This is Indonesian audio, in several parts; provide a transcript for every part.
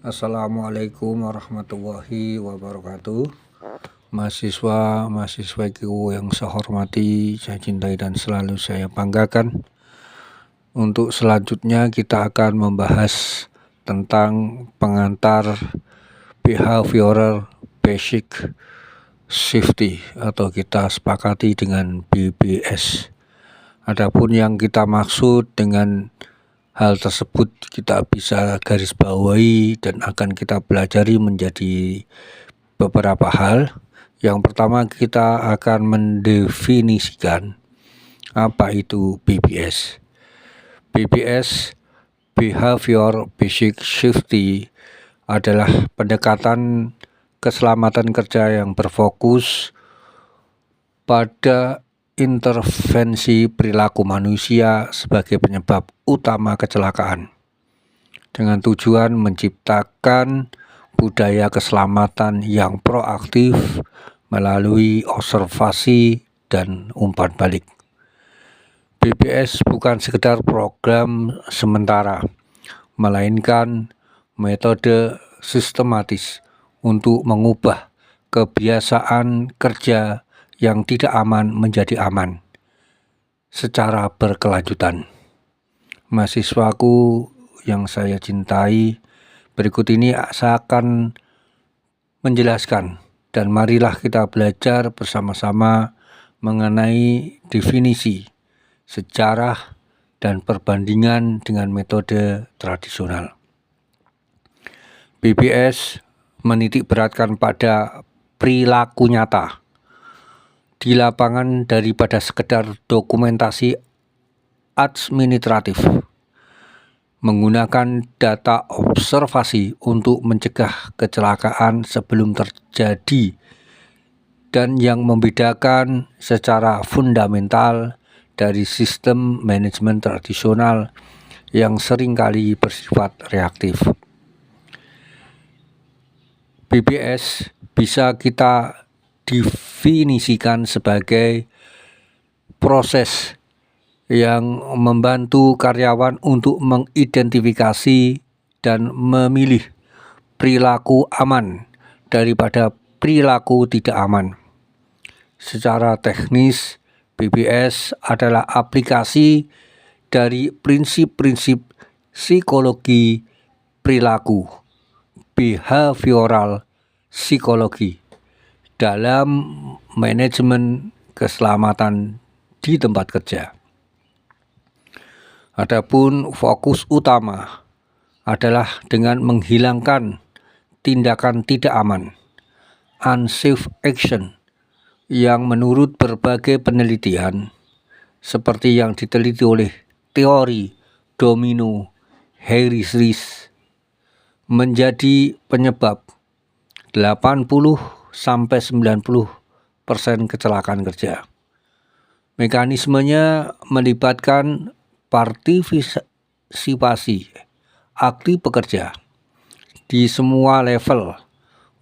Assalamualaikum warahmatullahi wabarakatuh. Mahasiswa-mahasiswaku yang saya hormati, saya cintai dan selalu saya banggakan. Untuk selanjutnya kita akan membahas tentang pengantar Behavioral Basic Safety atau kita sepakati dengan BBS. Adapun yang kita maksud dengan hal tersebut kita bisa garis bawahi dan akan kita pelajari menjadi beberapa hal. Yang pertama, kita akan mendefinisikan apa itu BBS. BBS, Behavior Basic Safety, adalah pendekatan keselamatan kerja yang berfokus pada intervensi perilaku manusia sebagai penyebab utama kecelakaan, dengan tujuan menciptakan budaya keselamatan yang proaktif melalui observasi dan umpan balik. BBS bukan sekedar program sementara, melainkan metode sistematis untuk mengubah kebiasaan kerja yang tidak aman menjadi aman secara berkelanjutan. Mahasiswaku yang saya cintai, berikut ini saya akan menjelaskan, dan marilah kita belajar bersama-sama mengenai definisi, sejarah, dan perbandingan dengan metode tradisional. BBS menitik beratkan pada perilaku nyata di lapangan daripada sekedar dokumentasi administratif, menggunakan data observasi untuk mencegah kecelakaan sebelum terjadi, dan yang membedakan secara fundamental dari sistem manajemen tradisional yang seringkali bersifat reaktif. BBS bisa kita definisikan sebagai proses yang membantu karyawan untuk mengidentifikasi dan memilih perilaku aman daripada perilaku tidak aman. Secara teknis, BBS adalah aplikasi dari prinsip-prinsip psikologi perilaku, behavioral psikologi, dalam manajemen keselamatan di tempat kerja. Adapun fokus utama adalah dengan menghilangkan tindakan tidak aman, unsafe action, yang menurut berbagai penelitian seperti yang diteliti oleh teori domino Harris menjadi penyebab 80-90% kecelakaan kerja. Mekanismenya melibatkan partisipasi aktif pekerja di semua level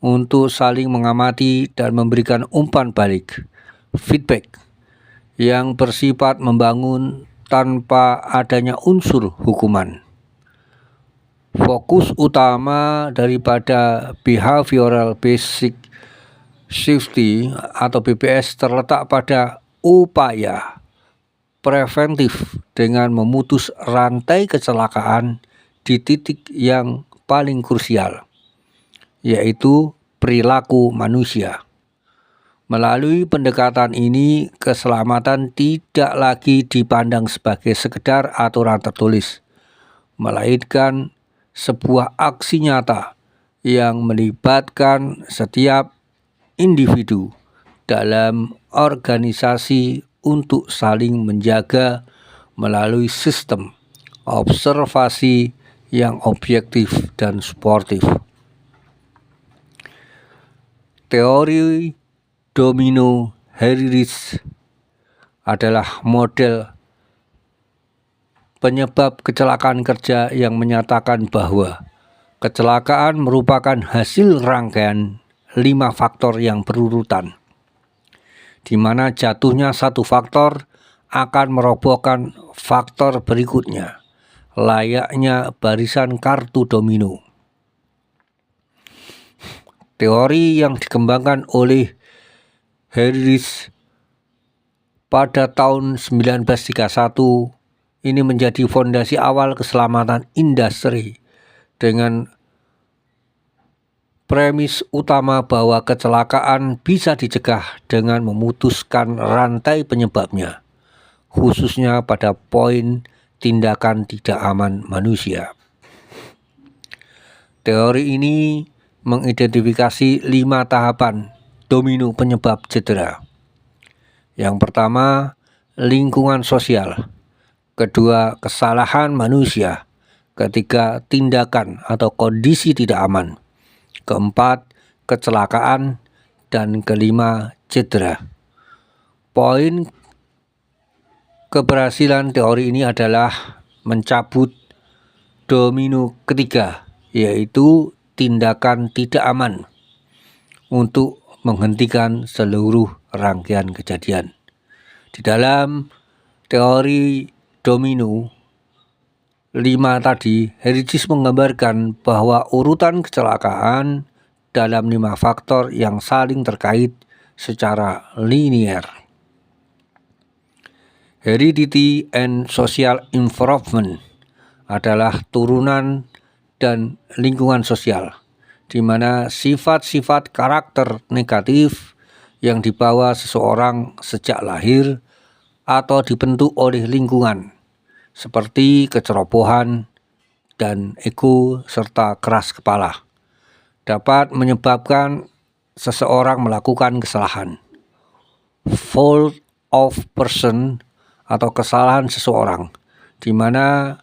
untuk saling mengamati dan memberikan umpan balik, feedback, yang bersifat membangun tanpa adanya unsur hukuman. Fokus utama daripada Behavioral Basic Safety atau BBS terletak pada upaya preventif dengan memutus rantai kecelakaan di titik yang paling krusial, yaitu perilaku manusia. Melalui pendekatan ini, keselamatan tidak lagi dipandang sebagai sekedar aturan tertulis, melainkan sebuah aksi nyata yang melibatkan setiap individu dalam organisasi untuk saling menjaga melalui sistem observasi yang objektif dan suportif. Teori domino Harris adalah model penyebab kecelakaan kerja yang menyatakan bahwa kecelakaan merupakan hasil rangkaian 5 faktor yang berurutan, di mana jatuhnya satu faktor akan merobohkan faktor berikutnya, layaknya barisan kartu domino. Teori yang dikembangkan oleh Harris pada tahun 1931 ini menjadi fondasi awal keselamatan industri dengan premis utama bahwa kecelakaan bisa dicegah dengan memutuskan rantai penyebabnya, khususnya pada poin tindakan tidak aman manusia. Teori ini mengidentifikasi 5 tahapan domino penyebab cedera. Yang pertama, lingkungan sosial. Kedua, kesalahan manusia. Ketiga, tindakan atau kondisi tidak aman. Keempat, kecelakaan. Dan kelima, cedera. Poin keberhasilan teori ini adalah mencabut domino ketiga, yaitu tindakan tidak aman, untuk menghentikan seluruh rangkaian kejadian. Di dalam teori domino 5 tadi, Harris menggambarkan bahwa urutan kecelakaan dalam 5 faktor yang saling terkait secara linear. Heredity and social environment adalah turunan dan lingkungan sosial, di mana sifat-sifat karakter negatif yang dibawa seseorang sejak lahir atau dibentuk oleh lingkungan, seperti kecerobohan dan ego serta keras kepala, dapat menyebabkan seseorang melakukan kesalahan. Fault of person atau kesalahan seseorang, di mana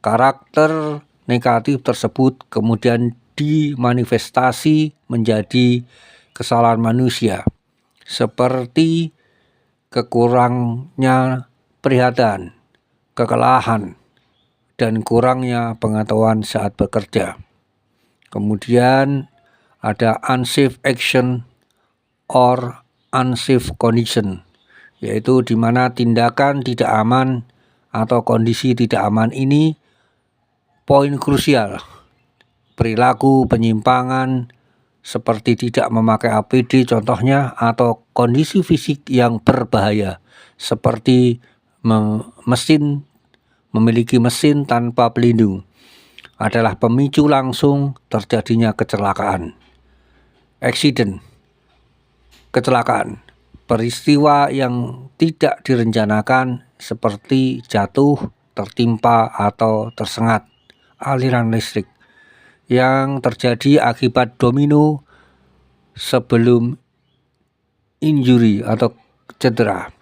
karakter negatif tersebut kemudian dimanifestasi menjadi kesalahan manusia, seperti kekurangnya perhatian, kekalahan, dan kurangnya pengetahuan saat bekerja. Kemudian ada unsafe action or unsafe condition, yaitu di mana tindakan tidak aman atau kondisi tidak aman ini poin krusial. Perilaku penyimpangan seperti tidak memakai APD contohnya, atau kondisi fisik yang berbahaya seperti memiliki mesin tanpa pelindung adalah pemicu langsung terjadinya kecelakaan. Accident, kecelakaan, peristiwa yang tidak direncanakan seperti jatuh, tertimpa, atau tersengat aliran listrik yang terjadi akibat domino sebelum injury atau cedera.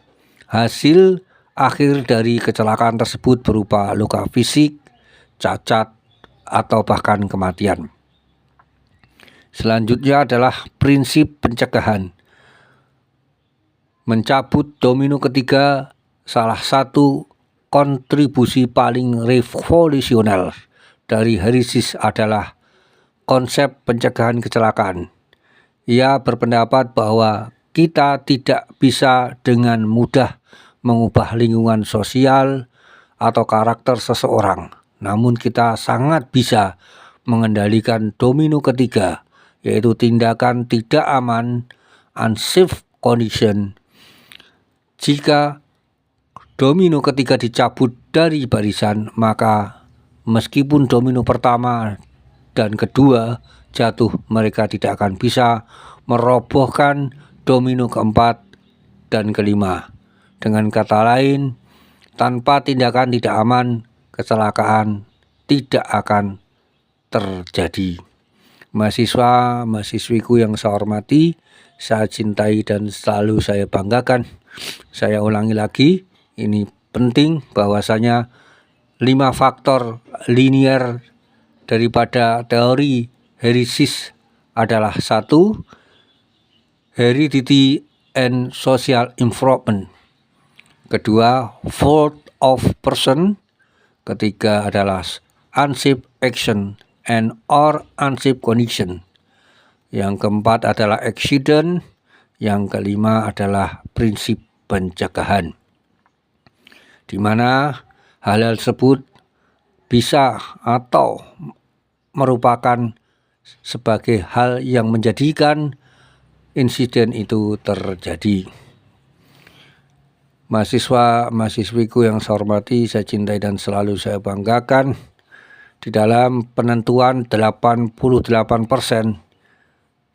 Hasil akhir dari kecelakaan tersebut berupa luka fisik, cacat, atau bahkan kematian. Selanjutnya adalah prinsip pencegahan. Mencabut domino ketiga salah satu kontribusi paling revolusioner dari Harris adalah konsep pencegahan kecelakaan. Ia berpendapat bahwa kita tidak bisa dengan mudah mengubah lingkungan sosial atau karakter seseorang, namun kita sangat bisa mengendalikan domino ketiga, yaitu tindakan tidak aman, unsafe condition. Jika domino ketiga dicabut dari barisan, maka meskipun domino pertama dan kedua jatuh, mereka tidak akan bisa merobohkan domino keempat dan kelima. Dengan kata lain, tanpa tindakan tidak aman, kecelakaan tidak akan terjadi. Mahasiswa-mahasiswiku yang saya hormati, saya cintai dan selalu saya banggakan. Saya ulangi lagi, ini penting bahwasanya 5 faktor linear daripada teori Harris adalah: 1. Heredity and social environment. Kedua, fault of person. Ketiga adalah unsafe action and or unsafe condition. Yang keempat adalah accident. Yang kelima adalah prinsip pencegahan, di mana hal-hal tersebut bisa atau merupakan sebagai hal yang menjadikan insiden itu terjadi. Mahasiswiku yang saya hormati, saya cintai dan selalu saya banggakan, di dalam penentuan 88%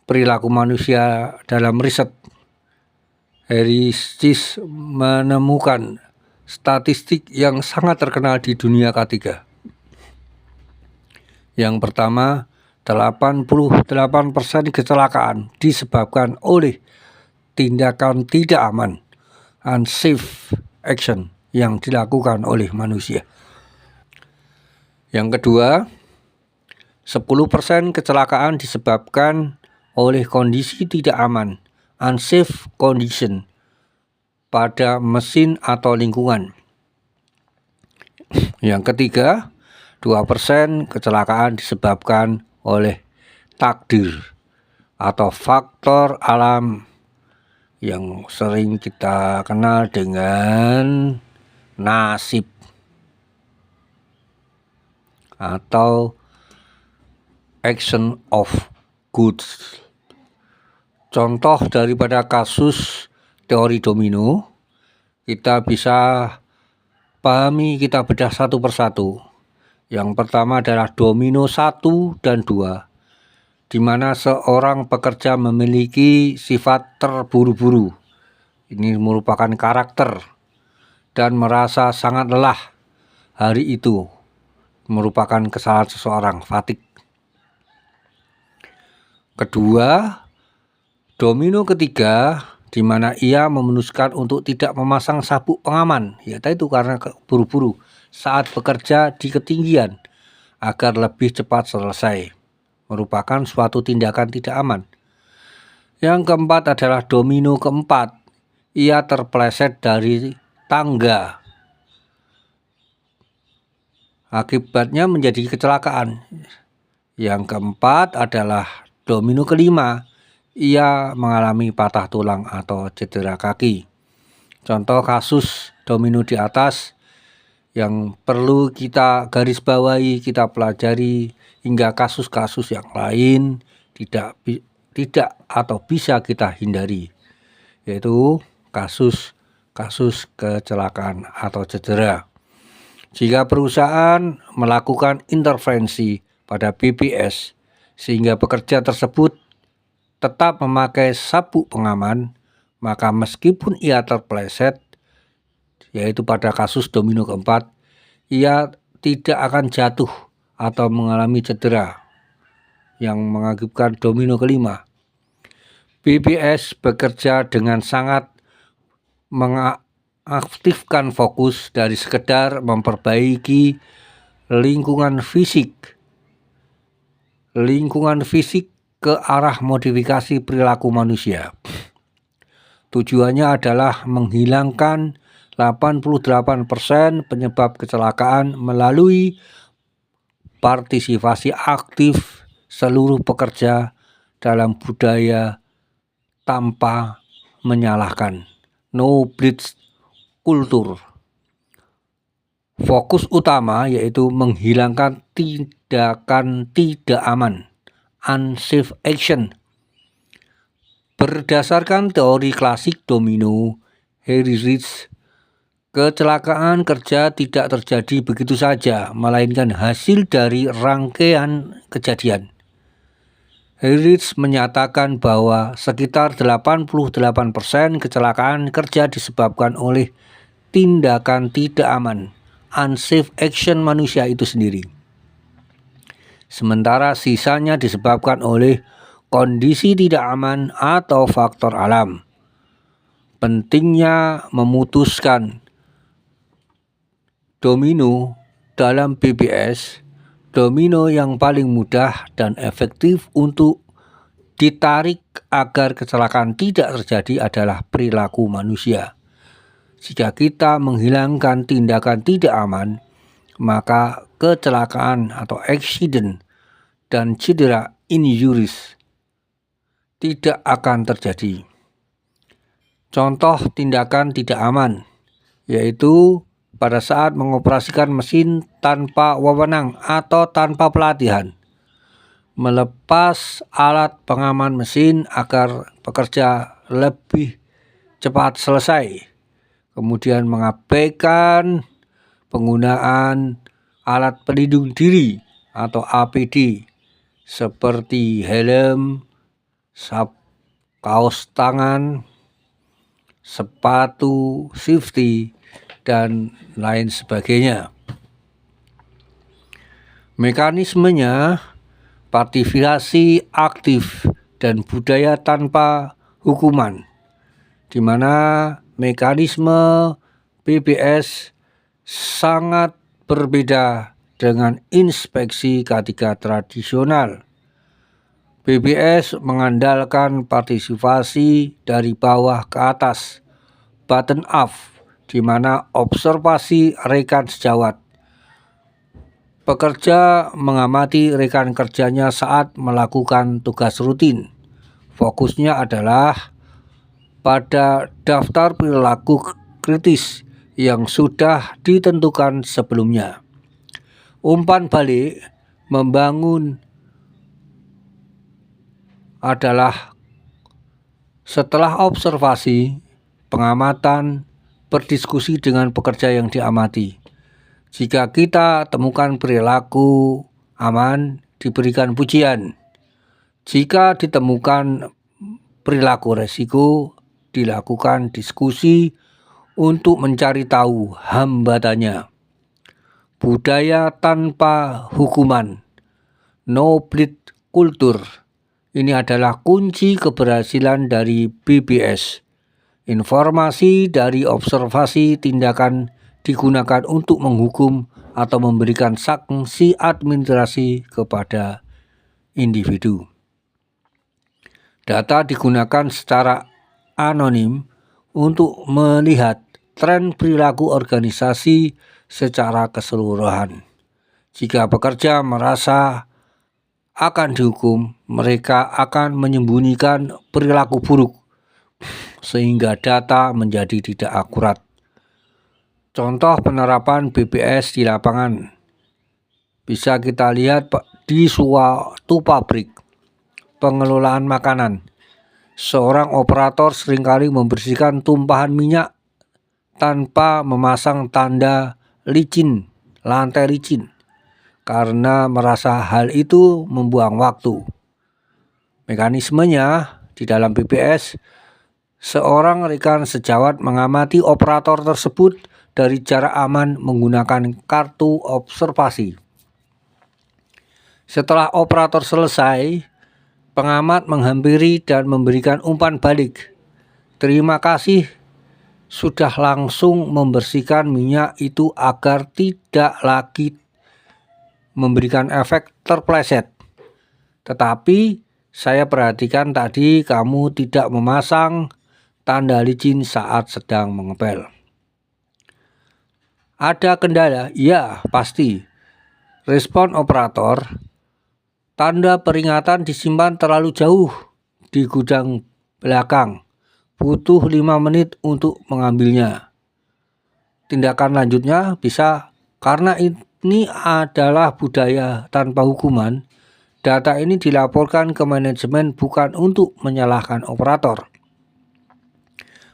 perilaku manusia dalam riset, Harris menemukan statistik yang sangat terkenal di dunia ketiga. Yang pertama, 88% kecelakaan disebabkan oleh tindakan tidak aman, unsafe action, yang dilakukan oleh manusia. Yang kedua, 10% kecelakaan disebabkan oleh kondisi tidak aman, unsafe condition, pada mesin atau lingkungan. Yang ketiga, 2% kecelakaan disebabkan oleh takdir atau faktor alam yang sering kita kenal dengan nasib atau action of goods. Contoh daripada kasus teori domino, kita bisa pahami, kita bedah satu persatu. Yang pertama adalah domino 1 dan 2, di mana seorang pekerja memiliki sifat terburu-buru. Ini merupakan karakter dan merasa sangat lelah. Hari itu merupakan kesalahan seseorang, fatigue. Kedua, domino ketiga, di mana ia memutuskan untuk tidak memasang sabuk pengaman, yaitu karena buru-buru saat bekerja di ketinggian agar lebih cepat selesai, merupakan suatu tindakan tidak aman. Yang keempat adalah domino keempat, ia terpeleset dari tangga, akibatnya menjadi kecelakaan. Yang keempat adalah domino kelima, ia mengalami patah tulang atau cedera kaki. Contoh kasus domino di atas yang perlu kita garis bawahi, kita pelajari, hingga kasus-kasus yang lain tidak atau bisa kita hindari, yaitu kasus kecelakaan atau cedera. Jika perusahaan melakukan intervensi pada BPS sehingga pekerja tersebut tetap memakai sabuk pengaman, maka meskipun ia terpeleset, yaitu pada kasus domino keempat, ia tidak akan jatuh atau mengalami cedera yang mengakibatkan domino kelima. BPS bekerja dengan sangat mengaktifkan fokus dari sekedar memperbaiki lingkungan fisik ke arah modifikasi perilaku manusia. Tujuannya adalah menghilangkan 88% penyebab kecelakaan melalui partisipasi aktif seluruh pekerja dalam budaya tanpa menyalahkan, no blame culture. Fokus utama yaitu menghilangkan tindakan tidak aman, unsafe action. Berdasarkan teori klasik domino, Harris, kecelakaan kerja tidak terjadi begitu saja, melainkan hasil dari rangkaian kejadian. Harris menyatakan bahwa sekitar 88% kecelakaan kerja disebabkan oleh tindakan tidak aman, unsafe action manusia itu sendiri. Sementara sisanya disebabkan oleh kondisi tidak aman atau faktor alam. Pentingnya memutuskan domino dalam BPS, domino yang paling mudah dan efektif untuk ditarik agar kecelakaan tidak terjadi adalah perilaku manusia. Jika kita menghilangkan tindakan tidak aman, maka kecelakaan atau accident dan cedera injuries tidak akan terjadi. Contoh tindakan tidak aman yaitu pada saat mengoperasikan mesin tanpa wewenang atau tanpa pelatihan, melepas alat pengaman mesin agar bekerja lebih cepat selesai, kemudian mengabaikan penggunaan alat pelindung diri atau APD seperti helm, kaos tangan, sepatu safety, dan lain sebagainya. Mekanismenya partisipasi aktif dan budaya tanpa hukuman, di mana mekanisme PBS sangat berbeda dengan inspeksi K3 tradisional. PBS mengandalkan partisipasi dari bawah ke atas, bottom up, di mana observasi rekan sejawat. Pekerja mengamati rekan kerjanya saat melakukan tugas rutin. Fokusnya adalah pada daftar perilaku kritis yang sudah ditentukan sebelumnya. Umpan balik membangun adalah setelah observasi, pengamatan, berdiskusi dengan pekerja yang diamati. Jika kita temukan perilaku aman, diberikan pujian. Jika ditemukan perilaku resiko, dilakukan diskusi untuk mencari tahu hambatannya. Budaya tanpa hukuman, no bleed culture, ini adalah kunci keberhasilan dari PBS. Informasi dari observasi tindakan digunakan untuk menghukum atau memberikan sanksi administrasi kepada individu. Data digunakan secara anonim untuk melihat tren perilaku organisasi secara keseluruhan. Jika pekerja merasa akan dihukum, mereka akan menyembunyikan perilaku buruk, sehingga data menjadi tidak akurat. Contoh penerapan BPS di lapangan bisa kita lihat di suatu pabrik pengelolaan makanan. Seorang operator seringkali membersihkan tumpahan minyak tanpa memasang tanda licin, lantai licin, karena merasa hal itu membuang waktu. Mekanismenya di dalam BPS, seorang rekan sejawat mengamati operator tersebut dari jarak aman menggunakan kartu observasi. Setelah operator selesai, pengamat menghampiri dan memberikan umpan balik. Terima kasih sudah langsung membersihkan minyak itu agar tidak lagi memberikan efek terpleset. Tetapi saya perhatikan tadi kamu tidak memasang tanda licin saat sedang mengepel. Ada kendala? Ya, pasti. Respon operator, tanda peringatan disimpan terlalu jauh di gudang belakang. Butuh 5 menit untuk mengambilnya. Tindakan lanjutnya bisa, karena ini adalah budaya tanpa hukuman, data ini dilaporkan ke manajemen bukan untuk menyalahkan operator,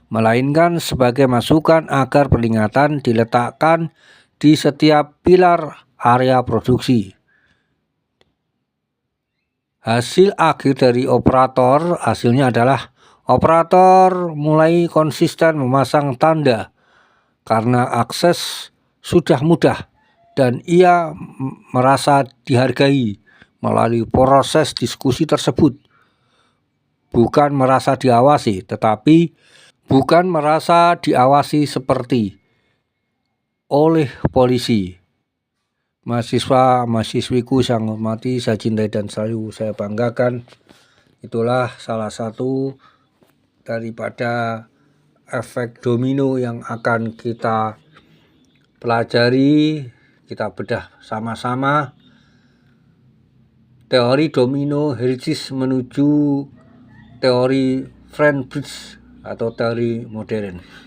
melainkan sebagai masukan agar peringatan diletakkan di setiap pilar area produksi. Hasil akhir dari operator, hasilnya adalah operator mulai konsisten memasang tanda karena akses sudah mudah dan ia merasa dihargai melalui proses diskusi tersebut. Bukan merasa diawasi, tetapi bukan merasa diawasi seperti oleh polisi. Mahasiswa-mahasiswiku yang hormati, saya cintai dan selalu saya banggakan. Itulah salah satu daripada efek domino yang akan kita pelajari, kita bedah sama-sama. Teori domino hierarkis menuju teori Friend-Bridge atau teori modern.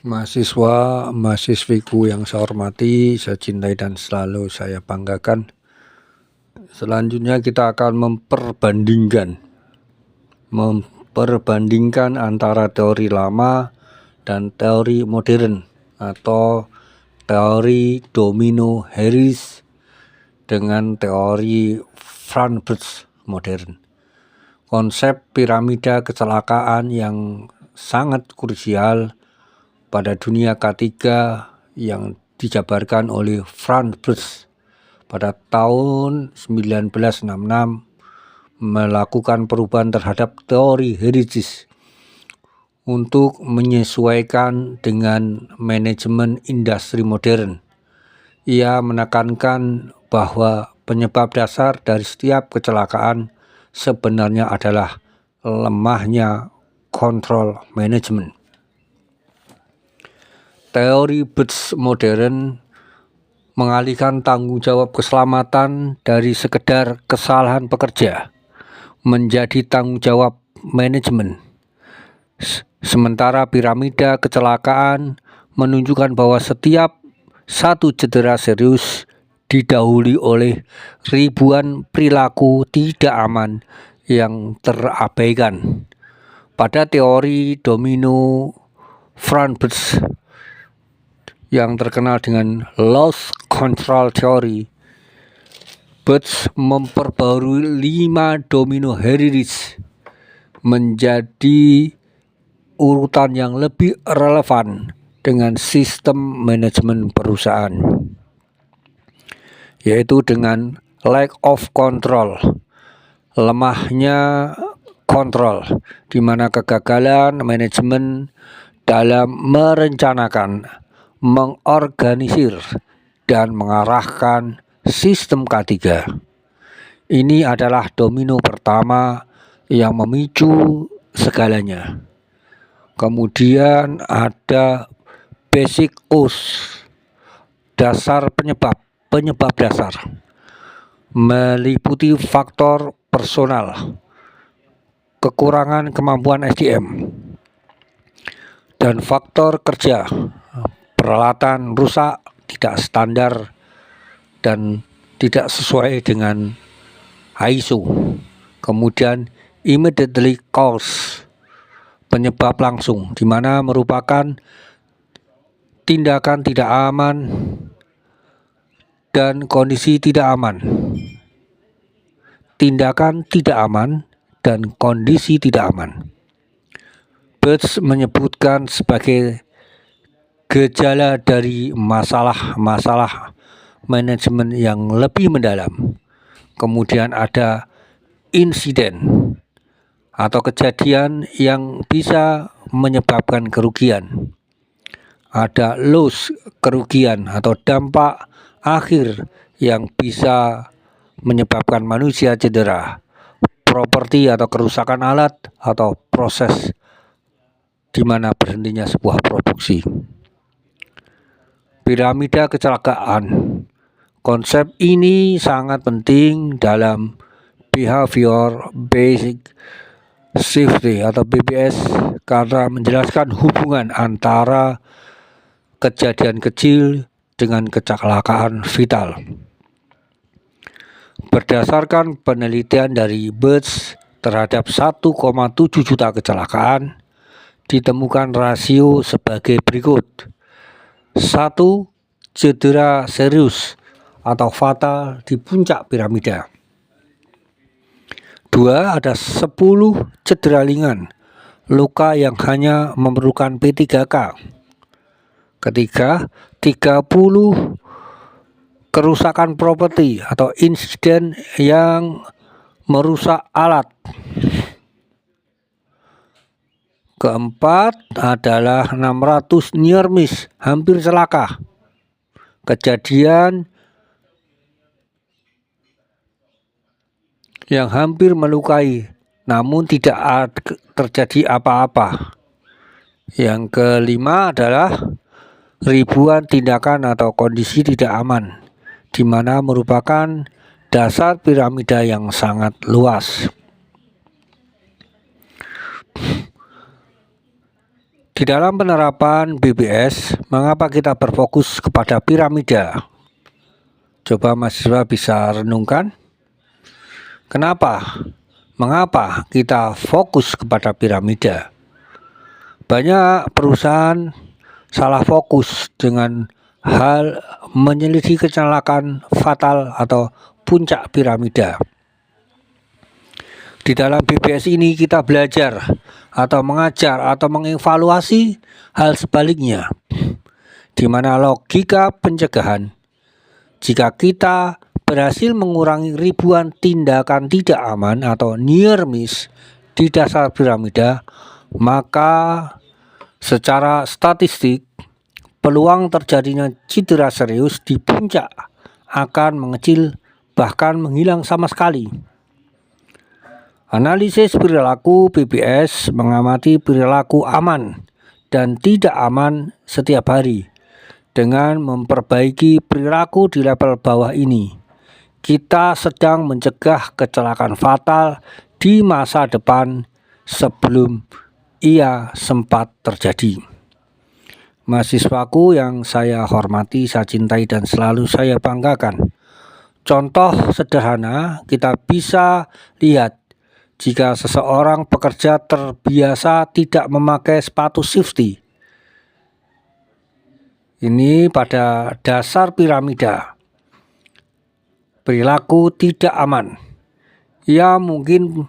Mahasiswa-mahasiswiku yang saya hormati, saya cintai dan selalu saya banggakan. Selanjutnya kita akan memperbandingkan antara teori lama dan teori modern atau teori domino Harris dengan teori Fran-Birch modern. Konsep piramida kecelakaan yang sangat krusial pada dunia ketiga yang dijabarkan oleh Fran-Birch pada tahun 1966 melakukan perubahan terhadap teori Harris untuk menyesuaikan dengan manajemen industri modern. Ia menekankan bahwa penyebab dasar dari setiap kecelakaan sebenarnya adalah lemahnya kontrol manajemen. Teori Birch modern mengalihkan tanggung jawab keselamatan dari sekedar kesalahan pekerja menjadi tanggung jawab manajemen. Sementara piramida kecelakaan menunjukkan bahwa setiap satu cedera serius didahului oleh ribuan perilaku tidak aman yang terabaikan. Pada teori domino Fran-Birch yang terkenal dengan loss control theory, Birch memperbarui 5 domino Harris menjadi urutan yang lebih relevan dengan sistem manajemen perusahaan, yaitu dengan lack of control, lemahnya kontrol, di mana kegagalan manajemen dalam merencanakan, mengorganisir, dan mengarahkan sistem K3. Ini adalah domino pertama yang memicu segalanya. Kemudian ada basic cause, dasar penyebab dasar, meliputi faktor personal, kekurangan kemampuan SDM, dan faktor kerja, peralatan rusak, tidak standar, dan tidak sesuai dengan ISO. Kemudian immediately cause, penyebab langsung, di mana merupakan tindakan tidak aman dan kondisi tidak aman. Tindakan tidak aman dan kondisi tidak aman. Birch menyebutkan sebagai gejala dari masalah-masalah manajemen yang lebih mendalam. Kemudian ada insiden atau kejadian yang bisa menyebabkan kerugian. Ada loss, kerugian atau dampak akhir yang bisa menyebabkan manusia cedera, properti atau kerusakan alat atau proses di mana berhentinya sebuah produksi. Piramida kecelakaan. Konsep ini sangat penting dalam behavior basic safety atau BBS karena menjelaskan hubungan antara kejadian kecil dengan kecelakaan vital. Berdasarkan penelitian dari Birch terhadap 1,7 juta kecelakaan, ditemukan rasio sebagai berikut. 1. Cedera serius atau fatal di puncak piramida. 2. Ada 10 cedera ringan, luka yang hanya memerlukan P3K. Ketiga, 30 kerusakan properti atau insiden yang merusak alat. Keempat adalah 600 near miss, hampir celaka. Kejadian yang hampir melukai namun tidak terjadi apa-apa. Yang kelima adalah ribuan tindakan atau kondisi tidak aman, di mana merupakan dasar piramida yang sangat luas. Di dalam penerapan BBS, mengapa kita berfokus kepada piramida? Coba mahasiswa bisa renungkan. Kenapa? Mengapa kita fokus kepada piramida? Banyak perusahaan salah fokus dengan hal menyelidiki kecelakaan fatal atau puncak piramida. Di dalam BBS ini kita belajar atau mengajar atau mengevaluasi hal sebaliknya, di mana logika pencegahan. Jika kita berhasil mengurangi ribuan tindakan tidak aman atau near miss di dasar piramida, maka secara statistik peluang terjadinya cedera serius di puncak akan mengecil bahkan menghilang sama sekali. Analisis perilaku BBS mengamati perilaku aman dan tidak aman setiap hari. Dengan memperbaiki perilaku di level bawah ini, kita sedang mencegah kecelakaan fatal di masa depan sebelum ia sempat terjadi. Mahasiswaku yang saya hormati, saya cintai dan selalu saya banggakan. Contoh sederhana kita bisa lihat jika seseorang pekerja terbiasa tidak memakai sepatu safety. Ini pada dasar piramida. Perilaku tidak aman. Ia mungkin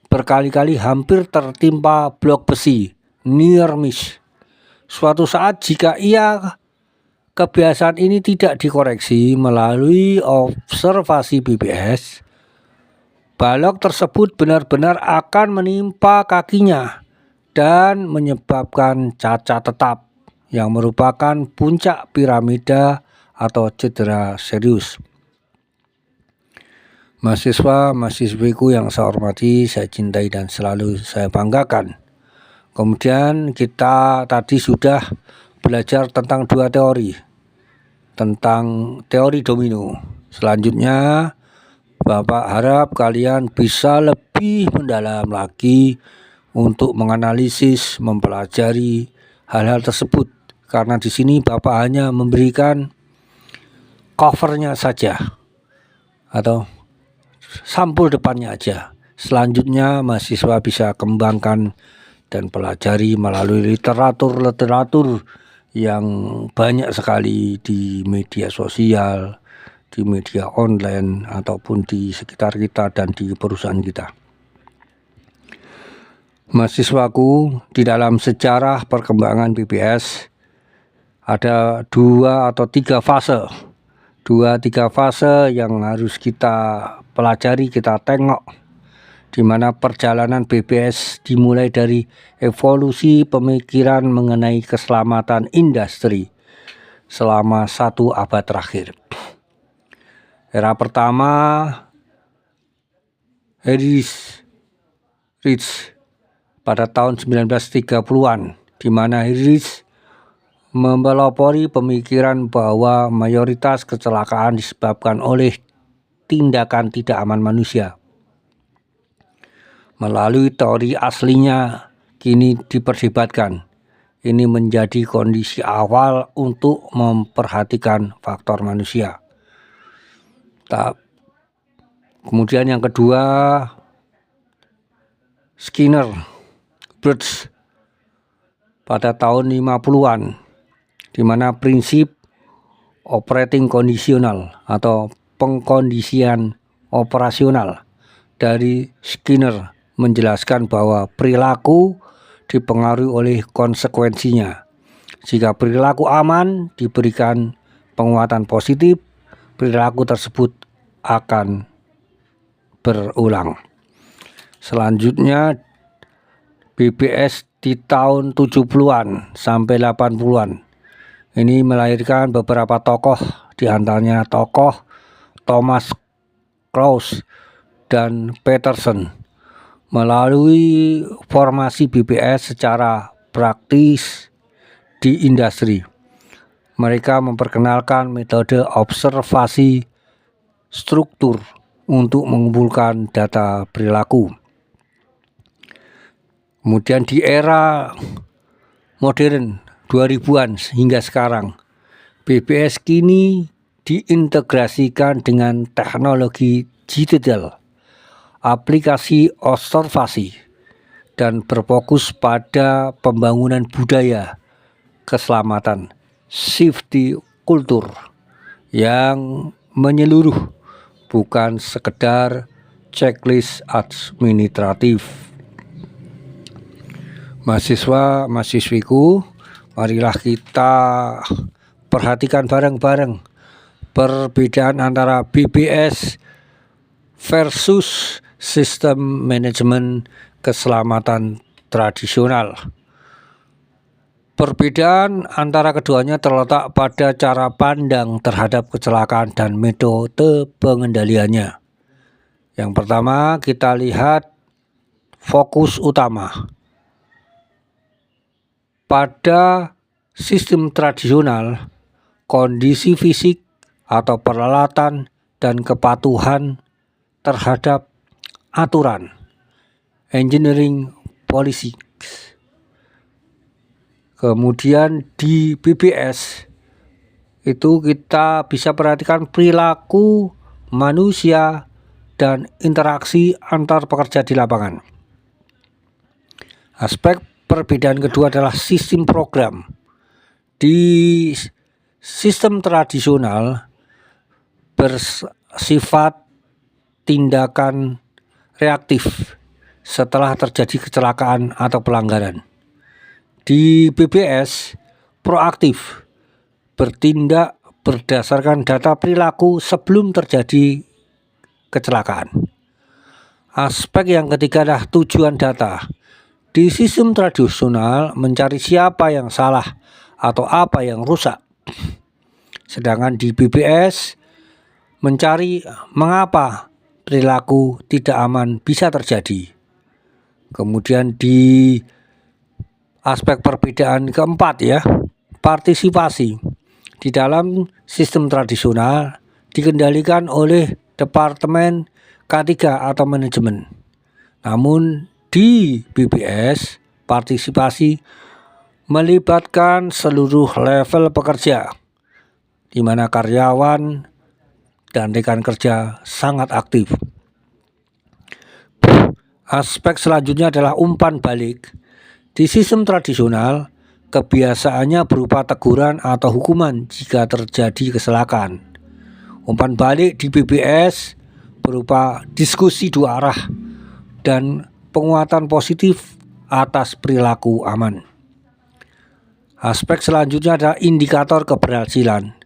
berkali-kali hampir tertimpa blok besi, near miss. Suatu saat jika kebiasaan ini tidak dikoreksi melalui observasi BBS, balok tersebut benar-benar akan menimpa kakinya dan menyebabkan cacat tetap yang merupakan puncak piramida atau cedera serius. Mahasiswiku yang saya hormati, saya cintai dan selalu saya banggakan. Kemudian kita tadi sudah belajar tentang dua teori, tentang teori domino. Selanjutnya Bapak harap kalian bisa lebih mendalam lagi untuk menganalisis, mempelajari hal-hal tersebut. Karena di sini Bapak hanya memberikan covernya saja atau sampul depannya aja. Selanjutnya mahasiswa bisa kembangkan dan pelajari melalui literatur yang banyak sekali di media sosial, di media online ataupun di sekitar kita dan di perusahaan kita. Mahasiswaku, di dalam sejarah perkembangan BBS ada 2 atau 3 fase. 2-3 fase yang harus kita pelajari, kita tengok, di mana perjalanan BBS dimulai dari evolusi pemikiran mengenai keselamatan industri selama 1 abad terakhir. Era pertama, Heinrich Rich pada tahun 1930-an, di mana Heinrich mempelopori pemikiran bahwa mayoritas kecelakaan disebabkan oleh tindakan tidak aman manusia. Melalui teori aslinya kini diperdebatkan. Ini menjadi kondisi awal untuk memperhatikan faktor manusia. Kemudian yang kedua, Skinner, Birch pada tahun 50-an, di mana prinsip operating kondisional atau pengkondisian operasional dari Skinner menjelaskan bahwa perilaku dipengaruhi oleh konsekuensinya. Jika perilaku aman diberikan penguatan positif, perilaku tersebut akan berulang. Selanjutnya BBS di tahun 70-an sampai 80-an. Ini melahirkan beberapa tokoh, diantaranya tokoh Thomas Krauss dan Peterson. Melalui formasi BBS secara praktis di industri, mereka memperkenalkan metode observasi struktur untuk mengumpulkan data perilaku. Kemudian di era modern 2000-an hingga sekarang, BBS kini diintegrasikan dengan teknologi digital aplikasi observasi, dan berfokus pada pembangunan budaya keselamatan safety kultur yang menyeluruh, bukan sekedar checklist administratif. Mahasiswa-mahasiswiku, marilah kita perhatikan bareng-bareng perbedaan antara BPS versus sistem manajemen keselamatan tradisional. Perbedaan antara keduanya terletak pada cara pandang terhadap kecelakaan dan metode pengendaliannya. Yang pertama, kita lihat fokus utama. Pada sistem tradisional, kondisi fisik atau peralatan dan kepatuhan terhadap aturan, engineering policy. Kemudian di BPS itu kita bisa perhatikan perilaku manusia dan interaksi antar pekerja di lapangan. Aspek perbedaan kedua adalah sistem program. Di sistem tradisional bersifat tindakan reaktif setelah terjadi kecelakaan atau pelanggaran. Di BPS proaktif, bertindak berdasarkan data perilaku sebelum terjadi kecelakaan. Aspek yang ketiga adalah tujuan data. Di sistem tradisional mencari siapa yang salah atau apa yang rusak. Sedangkan di BPS mencari mengapa perilaku tidak aman bisa terjadi. Kemudian di aspek perbedaan keempat ya, partisipasi. Di dalam sistem tradisional dikendalikan oleh Departemen K3 atau manajemen. Namun di BPS partisipasi melibatkan seluruh level pekerja, di mana karyawan dan rekan kerja sangat aktif. Aspek selanjutnya adalah umpan balik. Di sistem tradisional, kebiasaannya berupa teguran atau hukuman jika terjadi kecelakaan. Umpan balik di BPS berupa diskusi dua arah dan penguatan positif atas perilaku aman. Aspek selanjutnya adalah indikator keberhasilan.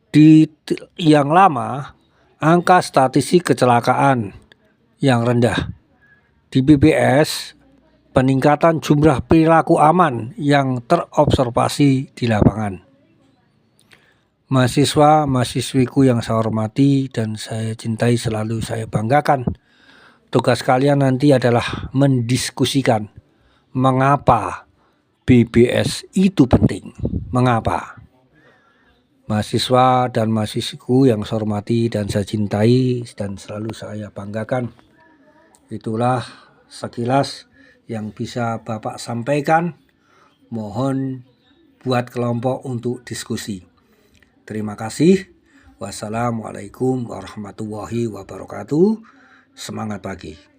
Di yang lama, angka statistik kecelakaan yang rendah. Di BPS, peningkatan jumlah perilaku aman yang terobservasi di lapangan. Mahasiswa-mahasiswiku yang saya hormati dan saya cintai, selalu saya banggakan. Tugas kalian nanti adalah mendiskusikan mengapa BPS itu penting. Mengapa? Mahasiswa dan mahasiswiku yang saya hormati dan saya cintai dan selalu saya banggakan. Itulah sekilas yang bisa Bapak sampaikan. Mohon buat kelompok untuk diskusi. Terima kasih. Wassalamualaikum warahmatullahi wabarakatuh. Semangat pagi.